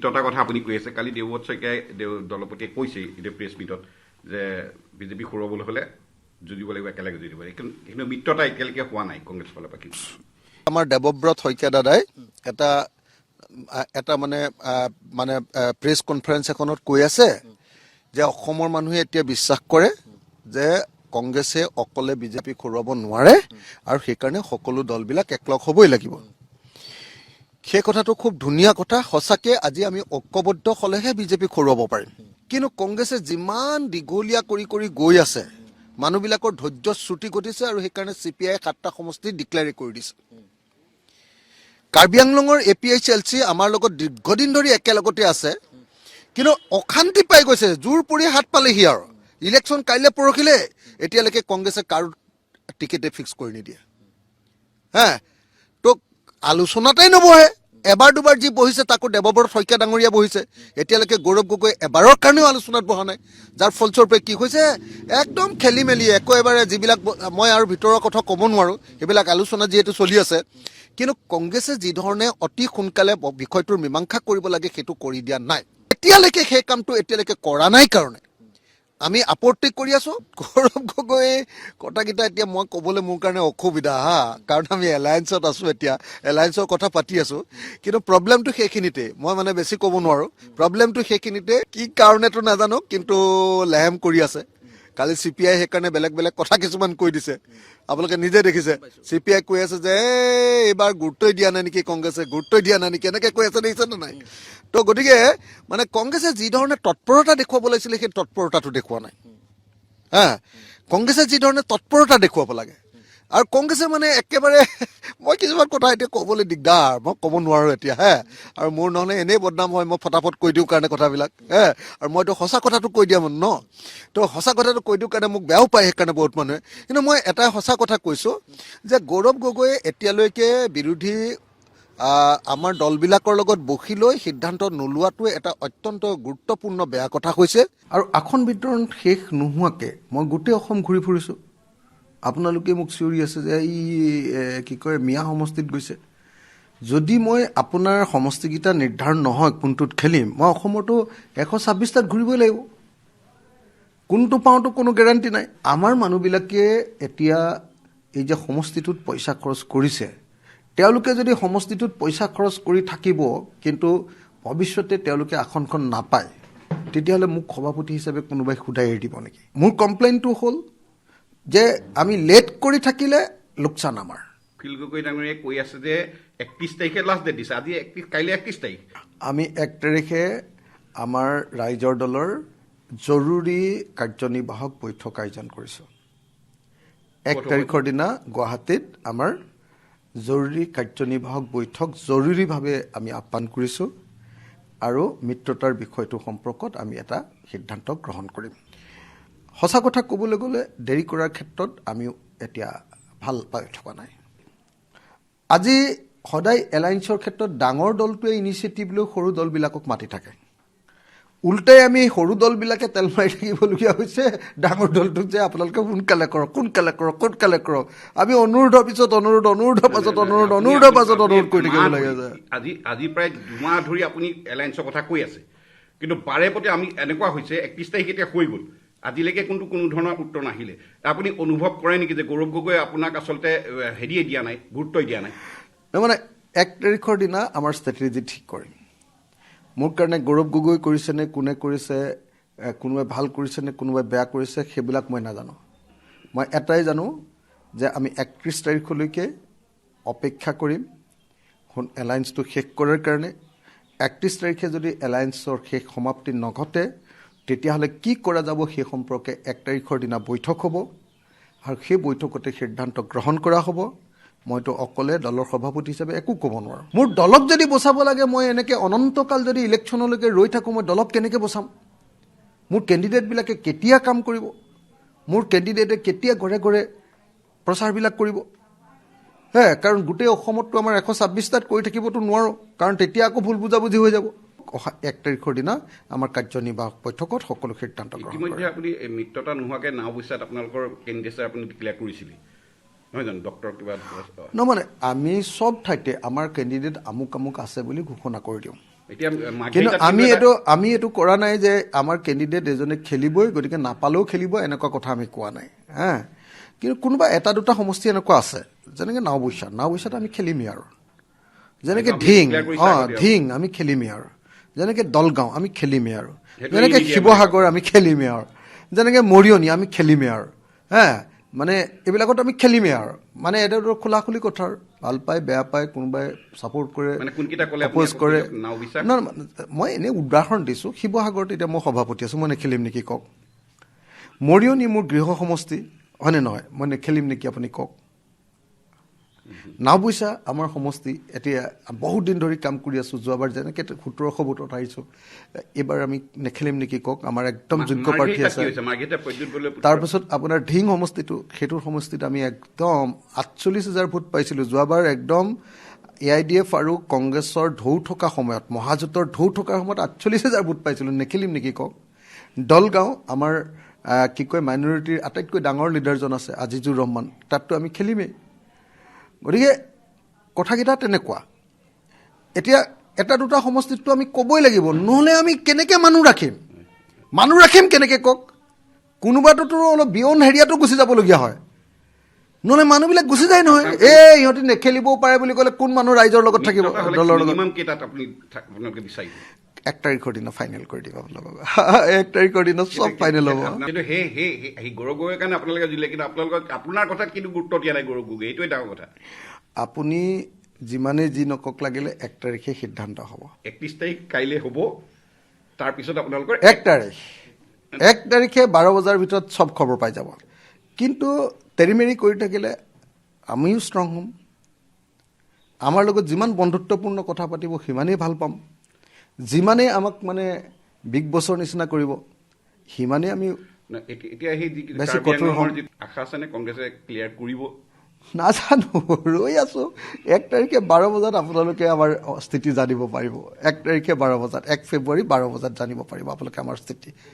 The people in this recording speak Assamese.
মিত্ৰতাৰ কথা আপুনি কৈ আছে কালি দেৱব্ৰত শইকীয়াই দলপতিয়ে কৈছে এতিয়া প্ৰেছ মিটত যে বিজেপি হৰুৱাবলৈ হ'লে যুঁজিব লাগিব একেলগে যুঁজিব কিন্তু মিত্ৰতা এতিয়ালৈকে হোৱা নাই কংগ্ৰেছ ফালৰ পৰা আমাৰ দেৱব্ৰত শইকীয়া দাদাই এটা মানে প্ৰেছ কনফাৰেন্স এখনত কৈ আছে যে অসমৰ মানুহে এতিয়া বিশ্বাস কৰে যে কংগ্ৰেছে অকলে বিজেপিক হৰুৱাব নোৱাৰে আৰু সেইকাৰণে সকলো দলবিলাক একলগ হ'বই লাগিব সেই কথাটো খুব ধুনীয়া কথা সঁচাকৈ আজি আমি ঐক্যবদ্ধ হ'লেহে বিজেপিক হৰুৱাব পাৰিম কিন্তু কংগ্ৰেছে যিমান দীঘলীয়া কৰি কৰি গৈ আছে মানুহবিলাকৰ ধৈৰ্য শ্ৰুতি ঘটিছে আৰু সেইকাৰণে CPI 7টা সমষ্টি ডিক্লেয়াৰ কৰি দিছে কাৰ্বি আংলঙৰ APICLC আমাৰ লগত দীৰ্ঘদিন ধৰি একেলগতে আছে কিন্তু অশান্তি পাই গৈছে জোৰ পৰি হাত পালেহি আৰু ইলেকশ্যন কাইলৈ পৰহিলে এতিয়ালৈকে কংগ্ৰেছে কাৰো টিকেটে ফিক্স কৰি নিদিয়ে তো আলোচনাতেই নবহে এবাৰ দুবাৰ যি বহিছে তাকো দেৱব্ৰত শইকীয়া ডাঙৰীয়া বহিছে এতিয়ালৈকে গৌৰৱ গগৈ এবাৰৰ কাৰণেও আলোচনাত বহা নাই যাৰ ফলস্বৰূপে কি হৈছে একদম খেলি মেলি একেবাৰে যিবিলাক মই আৰু ভিতৰৰ কথা ক'ব নোৱাৰোঁ সেইবিলাক আলোচনা যিহেতু চলি আছে কিন্তু কংগ্ৰেছে যি ধৰণে অতি সোনকালে বিষয়টোৰ মীমাংসা কৰিব লাগে সেইটো কৰি দিয়া নাই এতিয়ালৈকে সেই কামটো এতিয়ালৈকে কৰা নাই কাৰণে আমি আপত্তি কৰি আছোঁ গৌৰৱ গগৈ কথাকেইটা এতিয়া মই ক'বলৈ মোৰ কাৰণে অসুবিধা কাৰণ আমি এলায়েন্সত আছোঁ এতিয়া এলায়েন্সৰ কথা পাতি আছোঁ কিন্তু প্ৰব্লেমটো সেইখিনিতে মই মানে বেছি ক'ব নোৱাৰোঁ প্ৰব্লেমটো সেইখিনিতে কি কাৰণেতো নাজানো কিন্তু লেহেম কৰি আছে কালি CPI সেইকাৰণে বেলেগ বেলেগ কথা কিছুমান কৈ দিছে আপোনালোকে নিজে দেখিছে CPI কৈ আছে যে এইবাৰ গুৰুত্বই দিয়া নাই নেকি কংগ্ৰেছে গুৰুত্বই দিয়া নাই নেকি এনেকৈ কৈ আছে দেখিছেনে নাই তো গতিকে মানে কংগ্ৰেছে যি ধৰণে তৎপৰতা দেখুৱাব লাগিছিলে সেই তৎপৰতাটো দেখুওৱা নাই কংগ্ৰেছে যি ধৰণে তৎপৰতা দেখুৱাব লাগে আৰু কংগ্ৰেছে মানে একেবাৰে মই কিছুমান কথা এতিয়া ক'বলৈ দিগদাৰ মই ক'ব নোৱাৰোঁ এতিয়া আৰু মোৰ নহ'লে এনেই বদনাম হয় মই ফটাফট কৈ দিওঁ কাৰণে কথাবিলাক আৰু মইতো সঁচা কথাটো কৈ দিয়া মানুহ ন তো সঁচা কথাটো কৈ দিওঁ কাৰণে মোক বেয়াও পায় সেইকাৰণে বহুত মানুহে কিন্তু মই এটা সঁচা কথা কৈছোঁ যে গৌৰৱ গগৈয়ে এতিয়ালৈকে বিৰোধী আমাৰ দলবিলাকৰ লগত বহি লৈ সিদ্ধান্ত নোলোৱাটোৱে এটা অত্যন্ত গুৰুত্বপূৰ্ণ বেয়া কথা হৈছে আৰু আসন বিতৰণ শেষ নোহোৱাকৈ মই গোটেই অসম ঘূৰি ফুৰিছোঁ আপোনালোকে মোক চিঞৰি আছে যে কি কয় মিয়া সমষ্টিত গৈছে যদি মই আপোনাৰ সমষ্টিকেইটা নিৰ্ধাৰণ নহয় কোনটোত খেলিম মই অসমতো 126টাত ঘূৰিবই লাগিব কোনটো পাওঁতো কোনো গেৰাণ্টি নাই আমাৰ মানুহবিলাকে এতিয়া এই যে সমষ্টিটোত পইচা খৰচ কৰিছে তেওঁলোকে যদি সমষ্টিটোত পইচা খৰচ কৰি থাকিব কিন্তু ভৱিষ্যতে তেওঁলোকে আসনখন নাপায় তেতিয়াহ'লে মোক সভাপতি হিচাপে কোনোবাই সোধাই এৰি দিব নেকি মোৰ কমপ্লেইনটো হ'ল যে আমি লেট কৰি থাকিলে লোকচান আমাৰ অখিল গগৈ ডাঙৰীয়াই কৈ আছে যে 31 তাৰিখে লাষ্ট ডেট দিছে আজি কাইলৈ 31 তাৰিখ আমি 1 তাৰিখে আমাৰ ৰাইজৰ দলৰ জৰুৰী কাৰ্যনিৰ্বাহক বৈঠক আয়োজন কৰিছোঁ 1 তাৰিখৰ দিনা গুৱাহাটীত আমাৰ জৰুৰী কাৰ্যনিৰ্বাহক বৈঠক জৰুৰীভাৱে আমি আহ্বান কৰিছোঁ আৰু মিত্ৰতাৰ বিষয়টো সম্পৰ্কত আমি এটা সিদ্ধান্ত গ্ৰহণ কৰিম সঁচা কথা ক'বলৈ গ'লে দেৰি কৰাৰ ক্ষেত্ৰত আমিও এতিয়া ভাল পাই থকা নাই আজি সদায় এলায়েন্সৰ ক্ষেত্ৰত ডাঙৰ দলটোৱে ইনিচিয়েটিভ লৈ সৰু দলবিলাকক মাতি থাকে উল্টাই আমি সৰু দলবিলাকে তেল মাৰি থাকিবলগীয়া হৈছে ডাঙৰ দলটোক যে আপোনালোকে সোনকালে কৰক আমি অনুৰোধৰ পিছত অনুৰোধৰ পাছত অনুৰোধ কৰি থাকিব লাগে আজি প্ৰায় 2 মাহ ধৰি আপুনি এলায়েন্সৰ কথা কৈ আছে কিন্তু বাৰে প্ৰতি আমি এনেকুৱা হৈছে 31 তাৰিখ এতিয়া হৈ গ'ল আজিলৈকে কোনো ধৰণৰ উত্তৰ নাহিলে আপুনি অনুভৱ কৰে নেকি যে গৌৰৱ গগৈ আপোনাক আচলতে হেৰিয়ে দিয়া নাই গুৰুত্বই দিয়া নাই মানে 1 তাৰিখৰ দিনা আমাৰ ষ্ট্ৰেটেজি ঠিক কৰিম মোৰ কাৰণে গৌৰৱ গগৈ কৰিছে নে কোনে কৰিছে কোনোবাই ভাল কৰিছে নে কোনোবাই বেয়া কৰিছে সেইবিলাক মই নাজানো মই এটাই জানো যে আমি 31 তাৰিখলৈকে অপেক্ষা কৰিম এলায়েন্সটো শেষ কৰাৰ কাৰণে 31 তাৰিখে যদি এলায়েন্সৰ শেষ সমাপ্তি নঘটে তেতিয়াহ'লে কি কৰা যাব সেই সম্পৰ্কে 1 তাৰিখৰ দিনা বৈঠক হ'ব আৰু সেই বৈঠকতে সিদ্ধান্ত গ্ৰহণ কৰা হ'ব মইতো অকলে দলৰ সভাপতি হিচাপে একো ক'ব নোৱাৰোঁ মোৰ দলক যদি বচাব লাগে মই এনেকৈ অনন্তকাল যদি ইলেকশ্যনলৈকে ৰৈ থাকোঁ মই দলক কেনেকৈ বচাম মোৰ কেণ্ডিডেটবিলাকে কেতিয়া কাম কৰিব মোৰ কেণ্ডিডেটে কেতিয়া ঘৰে ঘৰে প্ৰচাৰবিলাক কৰিব কাৰণ গোটেই অসমততো আমাৰ 126টাত কৰি থাকিবতো নোৱাৰোঁ কাৰণ তেতিয়া আকৌ ভুল বুজাবুজি হৈ যাব 1 তাৰিখৰ দিনা আমাৰ কাৰ্যনিৰ্বাহক বৈঠকত সকলো সিদ্ধান্ত গ্ৰহণ কৰিব ইতিমধ্যে আপুনি মিত্ৰতা নোহোৱাকৈ নাওবৈচাত আপোনালোকৰ কেণ্ডিডেট আপুনি ডিক্লেয়াৰ কৰিছিলে নহয় জানো ডক্টৰ কিবা মানে আমি চব ঠাইতে আমাৰ কেণ্ডিডেট আমুক আছে বুলি ঘোষণা কৰি দিওঁ এতিয়া কিন্তু মাৰ্ঘেৰিটাত আমি এইটো কৰা নাই যে আমাৰ কেণ্ডিডেট এজনে খেলিবই, গতিকে নাপালেও খেলিব, এনেকুৱা কথা আমি কোৱা নাই হা। কিন্তু কোনোবা এটা দুটা সমষ্টি এনেকুৱা আছে, যেনেকৈ নাওবৈচাত আমি খেলিমেই আৰু, যেনেকৈ আপুনি ধিং declare কৰিছে আগতে। ধিং আমি খেলিমেই আৰু, যেনেকৈ দলগাঁও আমি খেলিমেই আৰু, সেইটো যেনেকৈ এৰি নিদিয়ে শিৱসাগৰ আমি খেলিমেই আৰু, যেনেকৈ মৰিয়নি আমি খেলিমেই আৰু হা। মানে এইবিলাকত আমি খেলিমেই আৰু, মানে এইটো খোলা খুলি কথা আৰু, ভাল পায় বেয়া পায়, কোনোবাই ছাপোৰ্ট কৰে, মানে কোনকেইটা ক'লে আপুনি অপ'জ আকৌ কৰে। নাওবৈচা? মই এনেই উদাহৰণ দিছোঁ। শিৱসাগৰত এতিয়া মই সভাপতি আছোঁ, মই নেখেলিম নেকি কওক? মৰিয়নি মোৰ গৃহ সমষ্টি হয়নে নহয়, মই নেখেলিম নেকি আপুনি কওক? নাওবৈচা আমাৰ সমষ্টি, এতিয়া বহুত দিন ধৰি কাম কৰি আছোঁ, যোৱাবাৰ যেনেকৈ 1700 ভোটত আহিছোঁ, এইবাৰ আমি নেখেলিম নেকি কওক? আমাৰ একদম যোগ্য প্ৰাৰ্থী মাৰ্ঘেৰিটাত আছে। কি হৈছে? মাৰ্ঘেৰিটা প্ৰদ্যুৎ বৰদলৈ পুত্ৰ। তাৰপিছত আপোনাৰ ধিং সমষ্টিটো, সেইটো সমষ্টিত আমি একদম 48,000 ভোট পাইছিলোঁ যোৱাবাৰ। একদম AIDF আৰু কংগ্ৰেছৰ ঢৌ থকা সময়ত, মহাজোঁটৰ ঢৌ থকাৰ সময়ত 48,000 ভোট পাইছিলোঁ, নেখেলিম নেকি কওক? দলগাঁও আমাৰ কি কয় মাইনৰিটিৰ আটাইতকৈ ডাঙৰ লিডাৰজন আছে আজিজুৰ ৰহমান, তাততো আমি খেলিমেই। গতিকে কথাকেইটা তেনেকুৱা। এতিয়া এটা দুটা সমষ্টিতটো আমি ক'বই লাগিব, নহ'লে আমি কেনেকৈ মানুহ ৰাখিম কেনেকৈ কওক? কোনোবাটোতো অলপ বিয়ন হেৰিয়াতো গুচি যাবলগীয়া হয়, নহ'লে মানুহবিলাক গুচি যায় নহয়। ইহঁতি নেখেলিবও পাৰে বুলি ক'লে কোন মানুহ ৰাইজৰ লগত থাকিব, দলৰ লগত? মিনিমাম কেইটাত আপোনালোকে বিচাৰিব? 1 তাৰিখৰ দিনা ফাইনেল কৰি দিম আপোনালোকক। 1 তাৰিখৰ দিনা চব ফাইনেল হ'ব। কিন্তু সেই গৌৰৱ গগৈৰ কাৰণে আপোনালোকে দিলে, কিন্তু আপোনাৰ কথাত কিন্তু গুৰুত্ব দিয়া নাই গৌৰৱ গগৈ, এইটোৱে ডাঙৰ কথা। আপুনি যিমানেই যি নকওক লাগিলে 1 তাৰিখে সিদ্ধান্ত হ'ব। 31 তাৰিখ কাইলৈ হ'ব, তাৰপিছত আপোনালোকৰ 1 তাৰিখে 12 বজাৰ ভিতৰত চব খবৰ পাই যাব। কিন্তু তেৰিমেৰি কৰি থাকিলে আমিও ষ্ট্ৰং হ'ম, আমাৰ লগত যিমান বন্ধুত্বপূৰ্ণ কথা পাতিব সিমানেই ভাল পাম, যিমানেই আমাক মানে বিগ বছৰ নিচিনা কৰিব সিমানেই আমি এতিয়া সেই বেছি কঠোৰ হ'ম। আশা আছেনে কংগ্ৰেছে ক্লিয়াৰ কৰিব? নাজানো, ৰৈ আছোঁ। 1 তাৰিখে 12 বজাত আপোনালোকে আমাৰ স্থিতি জানিব পাৰিব। 1 তাৰিখে 12 বজাত, 1 ফেব্ৰুৱাৰী 12 বজাত জানিব পাৰিব আপোনালোকে আমাৰ স্থিতি।